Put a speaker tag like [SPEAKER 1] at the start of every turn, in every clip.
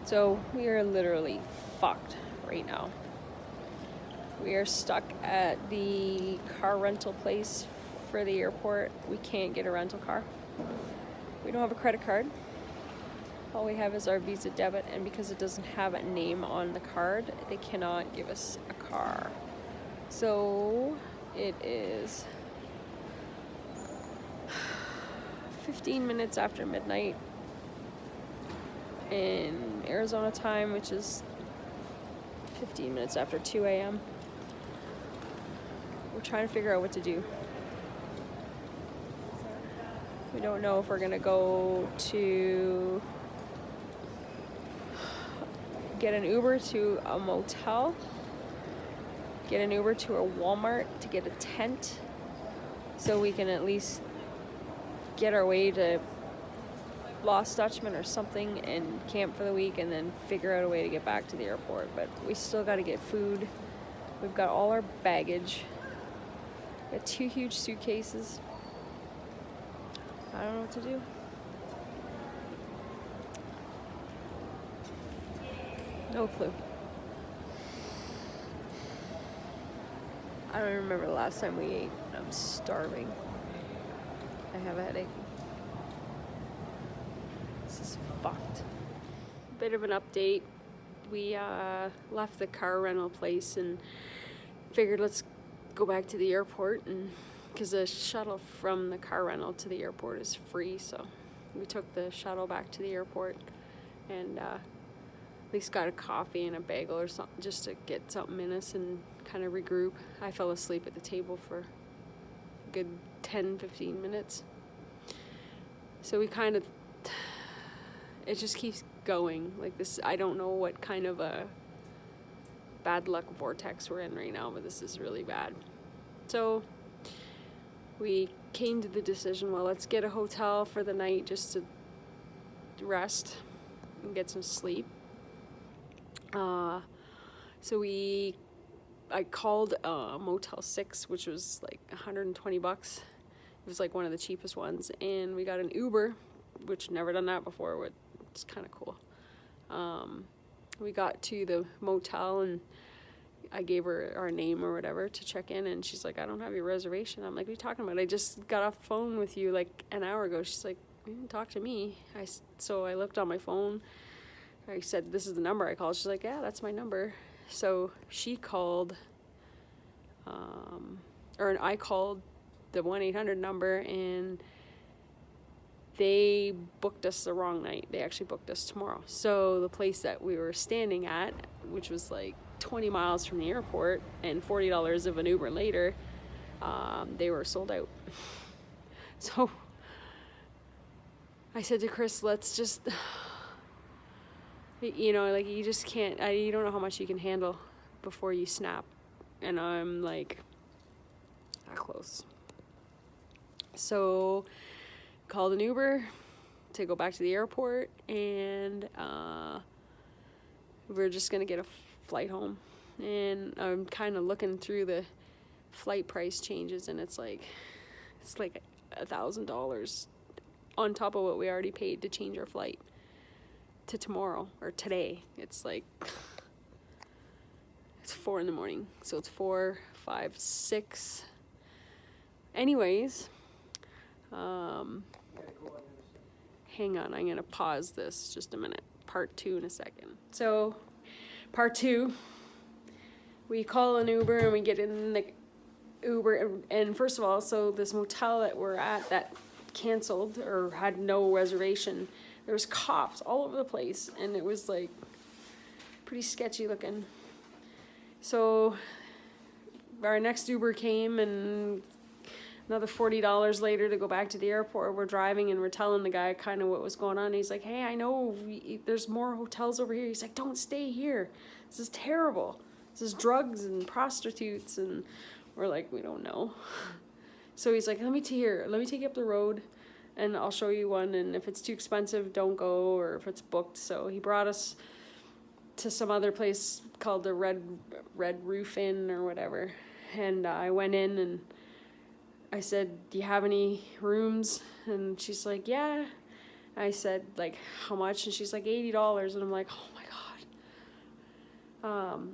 [SPEAKER 1] So we are literally fucked right now. We are stuck at the car rental place for the airport. We can't get a rental car. We don't have a credit card. All we have is our Visa debit, and because it doesn't have a name on the card, they cannot give us a car. So it is 15 minutes after midnight in Arizona time, which is 15 minutes after 2 a.m. We're trying to figure out what to do. We don't know if we're gonna go to get an Uber to a motel, get an Uber to a Walmart to get a tent so we can at least get our way to Lost Dutchman or something and camp for the week, and then figure out a way to get back to the airport. But we still got to get food. We've got all our baggage. We got 2 huge suitcases. I don't know what to do. No clue. I don't remember the last time we ate. I'm starving. I have a headache. This is fucked. Bit of an update. We left the car rental place and figured let's go back to the airport, and because the shuttle from the car rental to the airport is free, so we took the shuttle back to the airport and at least got a coffee and a bagel or something just to get something in us and kind of regroup. I fell asleep at the table for a good 10-15 minutes. So we kind of, it just keeps going like this. I don't know what kind of a bad luck vortex we're in right now, but this is really bad. So we came to the decision, well, let's get a hotel for the night just to rest and get some sleep. So I called Motel 6, which was like $120. It was like one of the cheapest ones, and we got an Uber, which never done that before, which is kind of cool. We got to the motel and I gave her our name or whatever to check in, and she's like, I don't have your reservation. I'm like, what are you talking about? I just got off the phone with you like an hour ago. She's like, you didn't talk to me. So I looked on my phone. I said, this is the number I called. She's like, yeah, that's my number. So she called, or I called the 1-800 number, and they booked us the wrong night. They actually booked us tomorrow. So the place that we were standing at, which was like 20 miles from the airport and $40 of an Uber later, they were sold out. So I said to Chris, let's just, you know, like, you just can't, you don't know how much you can handle before you snap. And I'm like, that close. So called an Uber to go back to the airport, and we're just gonna get a flight home. And I'm kind of looking through the flight price changes, and it's like $1,000 on top of what we already paid to change our flight to tomorrow or today. It's like, it's 4 a.m, so it's 4, 5, 6. Anyways, hang on, I'm gonna pause this just a minute. Part 2 in a second. So part 2, we call an Uber and we get in the Uber, and first of all, so this motel that we're at that canceled or had no reservation, there was cops all over the place, and it was like pretty sketchy looking. So our next Uber came, and another $40 later to go back to the airport. We're driving and we're telling the guy kind of what was going on. He's like, hey, I know there's more hotels over here. He's like, don't stay here. This is terrible. This is drugs and prostitutes. And we're like, we don't know. So he's like, let me take you up the road and I'll show you one. And if it's too expensive, don't go, or if it's booked. So he brought us to some other place called the Red Roof Inn or whatever. And I went in and I said, do you have any rooms? And she's like, yeah. I said, like, how much? And she's like, $80. And I'm like, oh my God.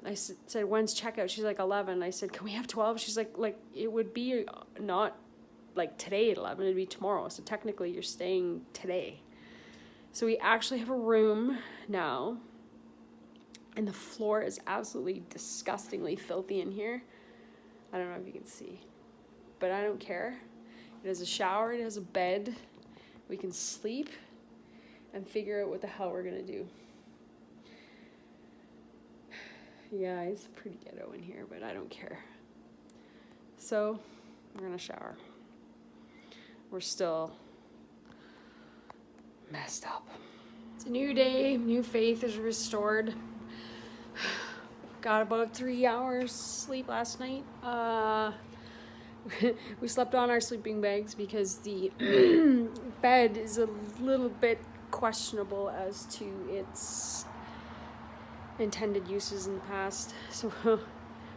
[SPEAKER 1] I said, when's checkout? She's like, 11. I said, can we have 12? She's like, it would be not like today at 11, it'd be tomorrow. So technically you're staying today. So we actually have a room now. And the floor is absolutely disgustingly filthy in here. I don't know if you can see, but I don't care. It has a shower, it has a bed. We can sleep and figure out what the hell we're gonna do. Yeah, it's pretty ghetto in here, but I don't care. So we're gonna shower. We're still messed up. It's a new day, new faith is restored. Got about 3 hours sleep last night. We slept on our sleeping bags because the bed is a little bit questionable as to its intended uses in the past. So,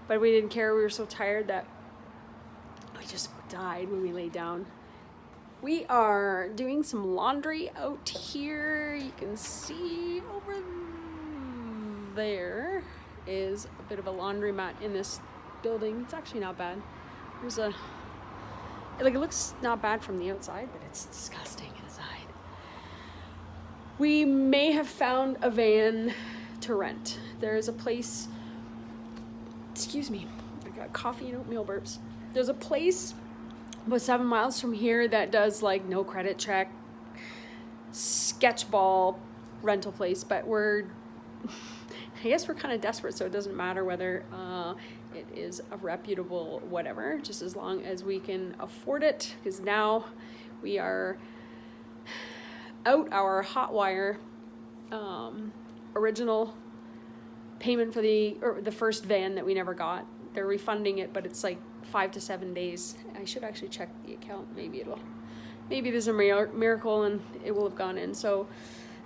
[SPEAKER 1] but we didn't care. We were so tired that we just died when we lay down. We are doing some laundry out here. You can see over there is a bit of a laundromat in this building. It's actually not bad. There's it looks not bad from the outside, but it's disgusting inside. We may have found a van to rent. There's a place, excuse me, I got coffee and oatmeal burps. There's a place about 7 miles from here that does like no credit check, sketchball rental place, but I guess we're kind of desperate, so it doesn't matter whether it is a reputable whatever, just as long as we can afford it, because now we are out our hot wire original payment for the first van that we never got. They're refunding it, but it's like 5 to 7 days. I should actually check the account. Maybe there's a miracle and it will have gone in. So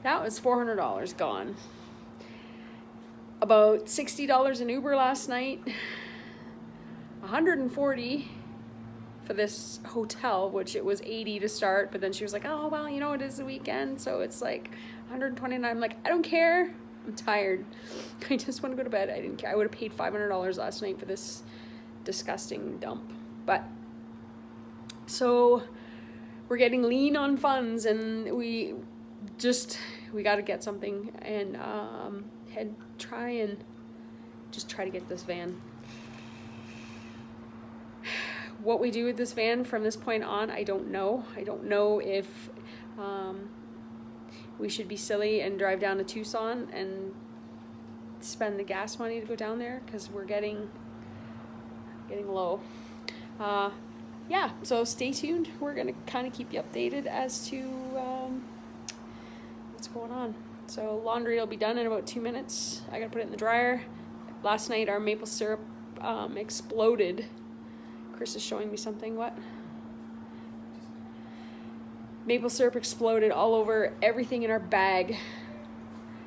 [SPEAKER 1] that was $400 gone. About $60 in Uber last night, $140 for this hotel, which it was $80 to start, but then she was like, oh, well, you know, it is the weekend, so it's like $129. I'm like, I don't care. I'm tired. I just want to go to bed. I didn't care. I would have paid $500 last night for this disgusting dump. But so we're getting lean on funds, and we got to get something and try to get this van. What we do with this van from this point on, I don't know. I don't know if we should be silly and drive down to Tucson and spend the gas money to go down there, because we're getting low. Yeah, so stay tuned. We're gonna kind of keep you updated as to what's going on. So laundry will be done in about 2 minutes. I gotta put it in the dryer. Last night our maple syrup exploded. Chris is showing me something. What? Maple syrup exploded all over everything in our bag.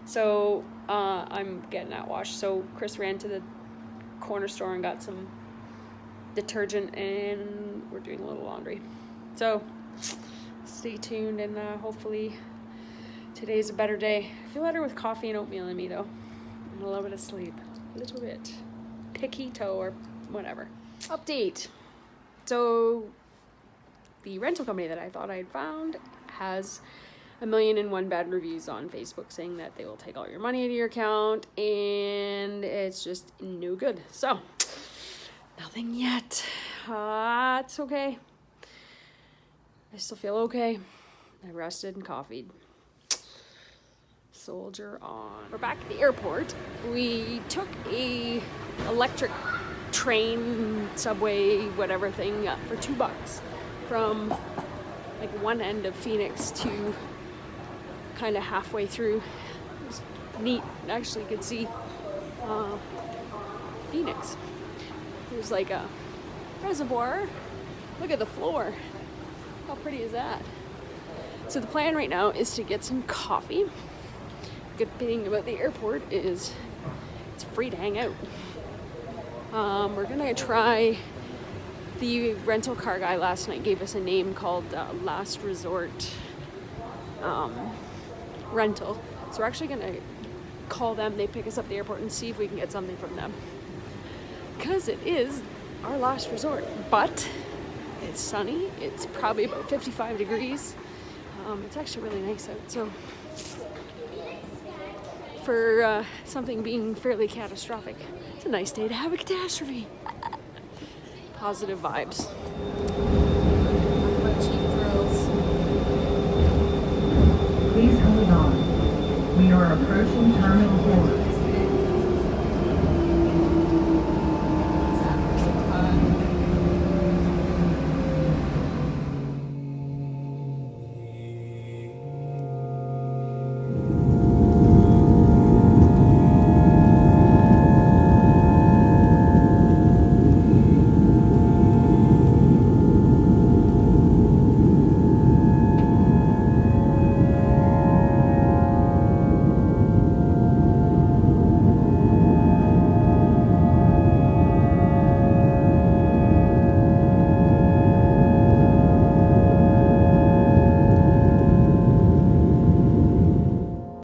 [SPEAKER 1] So I'm getting that washed. So Chris ran to the corner store and got some detergent, and we're doing a little laundry. So stay tuned, and hopefully today's a better day. I feel better with coffee and oatmeal in me though, and a little bit of sleep, a little bit piquito or whatever. Update. So the rental company that I thought I had found has 1,000,001 bad reviews on Facebook saying that they will take all your money out of your account, and it's just no good. So nothing yet. It's okay. I still feel okay. I rested and coffeed. Soldier on. We're back at the airport. We took a electric train, subway, whatever thing for $2 from like one end of Phoenix to kind of halfway through. It was neat. Actually, you could see Phoenix. There's like a reservoir. Look at the floor. How pretty is that? So the plan right now is to get some coffee. The good thing about the airport is it's free to hang out. We're gonna try, the rental car guy last night gave us a name called Last Resort. rental. So we're actually gonna call them. They pick us up at the airport and see if we can get something from them. Because it is our last resort. But it's sunny. It's probably about 55 degrees. It's actually really nice out. So for something being fairly catastrophic, it's a nice day to have a catastrophe. Positive vibes. My cheap thrills.
[SPEAKER 2] Please hold on. We are approaching Terminal 4.